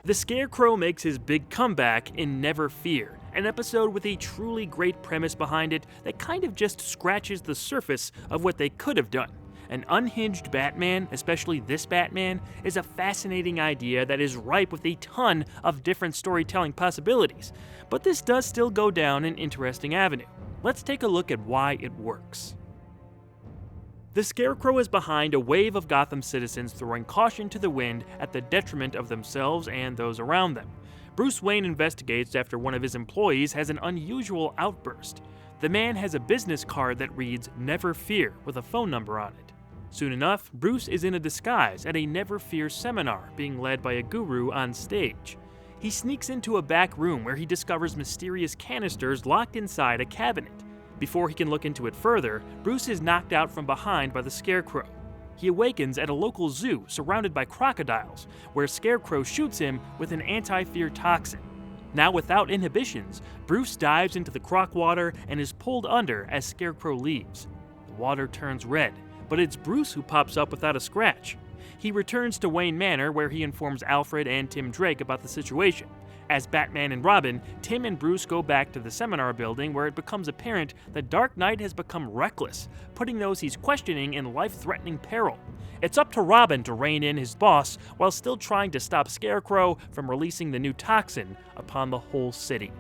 The Scarecrow makes his big comeback in Never Fear, an episode with a truly great premise behind it that kind of just scratches the surface of what they could have done. An unhinged Batman, especially this Batman, is a fascinating idea that is ripe with a ton of different storytelling possibilities, but this does still go down an interesting avenue. Let's take a look at why it works. The Scarecrow is behind a wave of Gotham citizens throwing caution to the wind at the detriment of themselves and those around them. Bruce Wayne investigates after one of his employees has an unusual outburst. The man has a business card that reads "Never Fear" with a phone number on it. Soon enough, Bruce is in a disguise at a Never Fear seminar being led by a guru on stage. He sneaks into a back room where he discovers mysterious canisters locked inside a cabinet. Before he can look into it further, Bruce is knocked out from behind by the Scarecrow. He awakens at a local zoo surrounded by crocodiles, where Scarecrow shoots him with an anti-fear toxin. Now without inhibitions, Bruce dives into the croc water and is pulled under as Scarecrow leaves. The water turns red, but it's Bruce who pops up without a scratch. He returns to Wayne Manor where he informs Alfred and Tim Drake about the situation. As Batman and Robin, Tim and Bruce go back to the seminar building where it becomes apparent the Dark Knight has become reckless, putting those he's questioning in life-threatening peril. It's up to Robin to rein in his boss while still trying to stop Scarecrow from releasing the new toxin upon the whole city.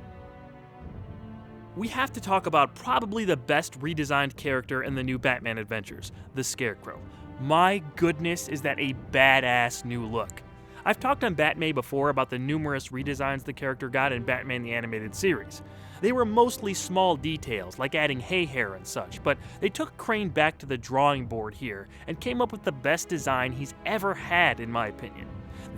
We have to talk about probably the best redesigned character in the new Batman adventures, the Scarecrow. My goodness, is that a badass new look. I've talked on Batmay before about the numerous redesigns the character got in Batman the Animated Series. They were mostly small details, like adding hay hair and such, but they took Crane back to the drawing board here and came up with the best design he's ever had, in my opinion.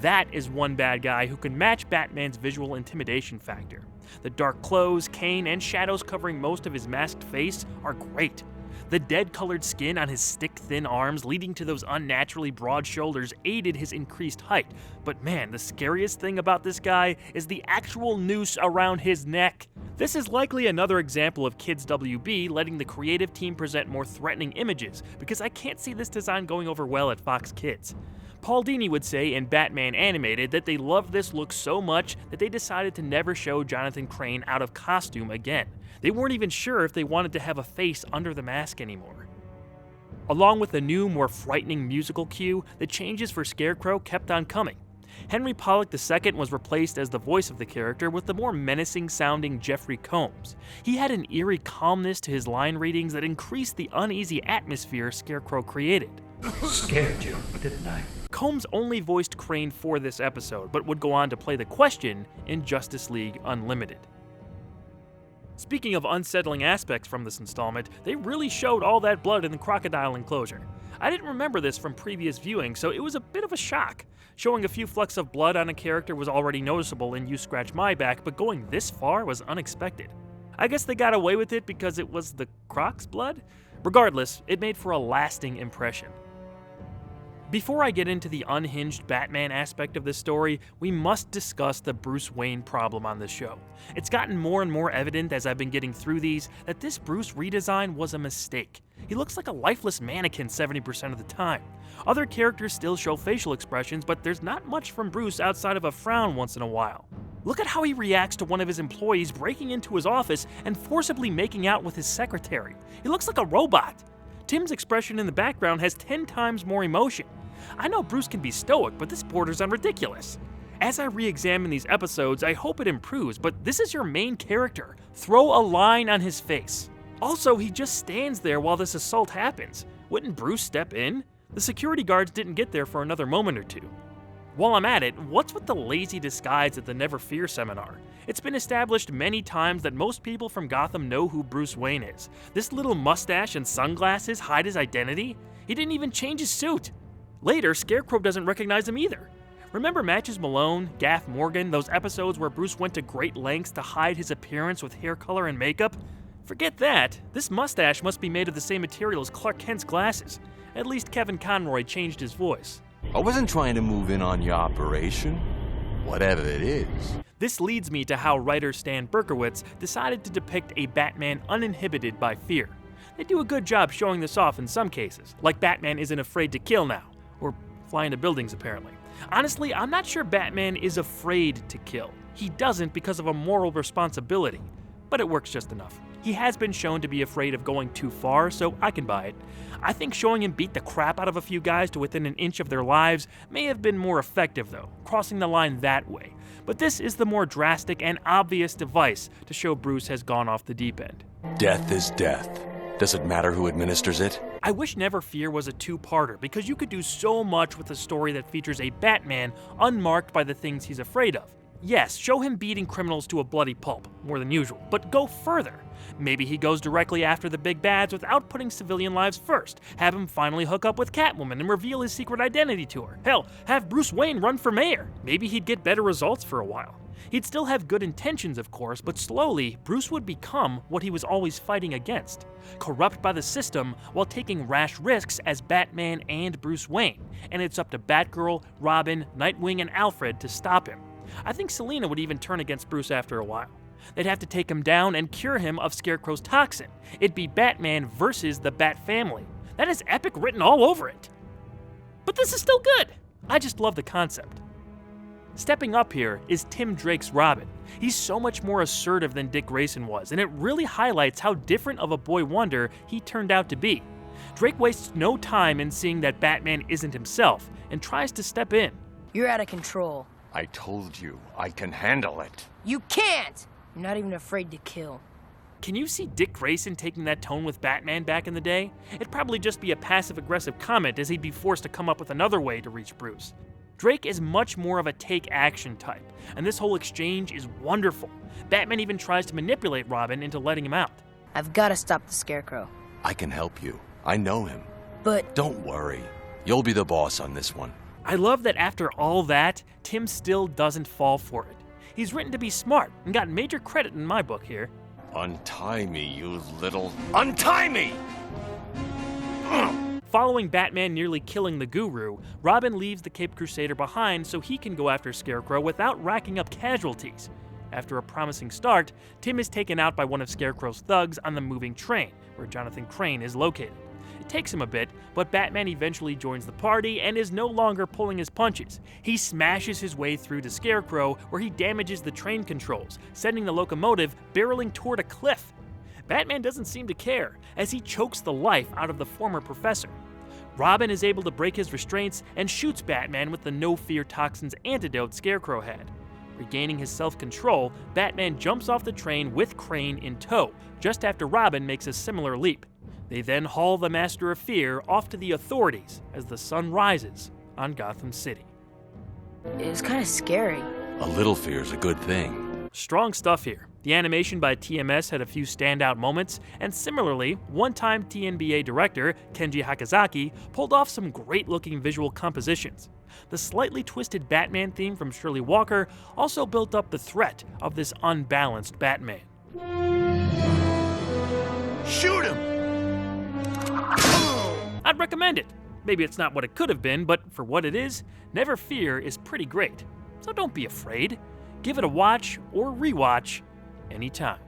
That is one bad guy who can match Batman's visual intimidation factor. The dark clothes, cane, and shadows covering most of his masked face are great. The dead-colored skin on his stick-thin arms leading to those unnaturally broad shoulders aided his increased height. But man, the scariest thing about this guy is the actual noose around his neck. This is likely another example of Kids WB letting the creative team present more threatening images, because I can't see this design going over well at Fox Kids. Paul Dini would say in Batman Animated that they loved this look so much that they decided to never show Jonathan Crane out of costume again. They weren't even sure if they wanted to have a face under the mask anymore. Along with the new, more frightening musical cue, the changes for Scarecrow kept on coming. Henry Pollock II was replaced as the voice of the character with the more menacing-sounding Jeffrey Combs. He had an eerie calmness to his line readings that increased the uneasy atmosphere Scarecrow created. Scared you, didn't I? Combs only voiced Crane for this episode, but would go on to play the Question in Justice League Unlimited. Speaking of unsettling aspects from this installment, they really showed all that blood in the crocodile enclosure. I didn't remember this from previous viewing, so it was a bit of a shock. Showing a few flecks of blood on a character was already noticeable in You Scratch My Back, but going this far was unexpected. I guess they got away with it because it was the Croc's blood? Regardless, it made for a lasting impression. Before I get into the unhinged Batman aspect of this story, we must discuss the Bruce Wayne problem on this show. It's gotten more and more evident as I've been getting through these that this Bruce redesign was a mistake. He looks like a lifeless mannequin 70% of the time. Other characters still show facial expressions, but there's not much from Bruce outside of a frown once in a while. Look at how he reacts to one of his employees breaking into his office and forcibly making out with his secretary. He looks like a robot. Tim's expression in the background has 10 times more emotion. I know Bruce can be stoic, but this borders on ridiculous. As I re-examine these episodes, I hope it improves, but this is your main character. Throw a line on his face. Also, he just stands there while this assault happens. Wouldn't Bruce step in? The security guards didn't get there for another moment or two. While I'm at it, what's with the lazy disguise at the Never Fear seminar? It's been established many times that most people from Gotham know who Bruce Wayne is. This little mustache and sunglasses hide his identity? He didn't even change his suit. Later, Scarecrow doesn't recognize him either. Remember Matches Malone, Gaff Morgan, those episodes where Bruce went to great lengths to hide his appearance with hair color and makeup? Forget that. This mustache must be made of the same material as Clark Kent's glasses. At least Kevin Conroy changed his voice. I wasn't trying to move in on your operation, whatever it is. This leads me to how writer Stan Berkowitz decided to depict a Batman uninhibited by fear. They do a good job showing this off in some cases, like Batman isn't afraid to kill now, or fly into buildings apparently. Honestly, I'm not sure Batman is afraid to kill. He doesn't because of a moral responsibility, but it works just enough. He has been shown to be afraid of going too far, so I can buy it. I think showing him beat the crap out of a few guys to within an inch of their lives may have been more effective though, crossing the line that way. But this is the more drastic and obvious device to show Bruce has gone off the deep end. Death is death. Does it matter who administers it? I wish Never Fear was a two-parter, because you could do so much with a story that features a Batman unmarked by the things he's afraid of. Yes, show him beating criminals to a bloody pulp, more than usual, but go further. Maybe he goes directly after the big bads without putting civilian lives first. Have him finally hook up with Catwoman and reveal his secret identity to her. Hell, have Bruce Wayne run for mayor. Maybe he'd get better results for a while. He'd still have good intentions, of course, but slowly, Bruce would become what he was always fighting against. Corrupt by the system while taking rash risks as Batman and Bruce Wayne. And it's up to Batgirl, Robin, Nightwing, and Alfred to stop him. I think Selina would even turn against Bruce after a while. They'd have to take him down and cure him of Scarecrow's toxin. It'd be Batman versus the Bat family. That is epic written all over it. But this is still good. I just love the concept. Stepping up here is Tim Drake's Robin. He's so much more assertive than Dick Grayson was, and it really highlights how different of a boy wonder he turned out to be. Drake wastes no time in seeing that Batman isn't himself, and tries to step in. You're out of control. I told you, I can handle it. You can't! You're not even afraid to kill. Can you see Dick Grayson taking that tone with Batman back in the day? It'd probably just be a passive-aggressive comment as he'd be forced to come up with another way to reach Bruce. Drake is much more of a take-action type, and this whole exchange is wonderful. Batman even tries to manipulate Robin into letting him out. I've got to stop the Scarecrow. I can help you. I know him. But Don't worry. You'll be the boss on this one. I love that after all that, Tim still doesn't fall for it. He's written to be smart and got major credit in my book here. Untie me, you little... Untie me! Following Batman nearly killing the Guru, Robin leaves the Caped Crusader behind so he can go after Scarecrow without racking up casualties. After a promising start, Tim is taken out by one of Scarecrow's thugs on the moving train, where Jonathan Crane is located. It takes him a bit, but Batman eventually joins the party and is no longer pulling his punches. He smashes his way through to Scarecrow, where he damages the train controls, sending the locomotive barreling toward a cliff. Batman doesn't seem to care, as he chokes the life out of the former professor. Robin is able to break his restraints and shoots Batman with the no-fear toxin's antidote Scarecrow had. Regaining his self-control, Batman jumps off the train with Crane in tow, just after Robin makes a similar leap. They then haul the Master of Fear off to the authorities as the sun rises on Gotham City. it's kind of scary. A little fear's a good thing. Strong stuff here. The animation by TMS had a few standout moments, and similarly, one-time TNBA director Kenji Hakazaki pulled off some great-looking visual compositions. The slightly twisted Batman theme from Shirley Walker also built up the threat of this unbalanced Batman. Shoot him! I'd recommend it. Maybe it's not what it could have been, but for what it is, Never Fear is pretty great. So don't be afraid. Give it a watch or rewatch anytime.